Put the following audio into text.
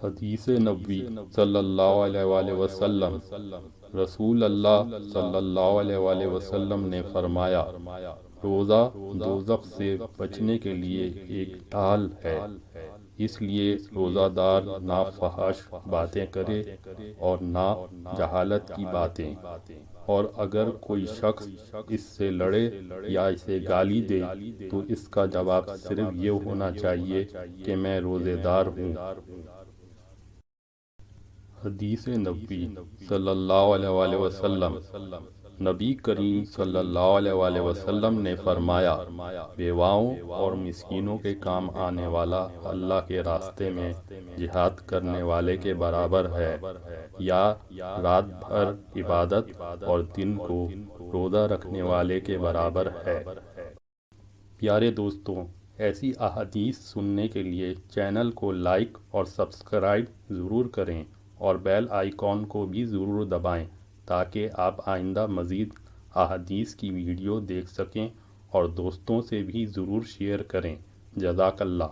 حدیث نبوی صلی اللہ علیہ وآلہ وسلم۔ رسول اللہ صلی اللہ علیہ وآلہ وسلم نے فرمایا، روزہ دوزخ سے بچنے کے لیے ایک ڈھال ہے، اس لیے روزہ دار نہ فحش باتیں کرے اور نہ جہالت کی باتیں، اور اگر کوئی شخص اس سے لڑے یا اسے گالی دے تو اس کا جواب صرف یہ ہونا چاہیے کہ میں روزے دار ہوں۔ حدیث نبوی صلی اللہ علیہ وآلہ وسلم۔ نبی کریم صلی اللہ علیہ وآلہ وسلم نے فرمایا، بیواؤں اور مسکینوں کے کام آنے والا اللہ کے راستے میں جہاد کرنے والے کے برابر ہے، یا رات بھر عبادت اور دن کو روزہ رکھنے والے کے برابر ہے۔ پیارے دوستوں، ایسی احادیث سننے کے لیے چینل کو لائک اور سبسکرائب ضرور کریں اور بیل آئیکن کو بھی ضرور دبائیں تاکہ آپ آئندہ مزید احادیث کی ویڈیو دیکھ سکیں، اور دوستوں سے بھی ضرور شیئر کریں۔ جزاک اللہ۔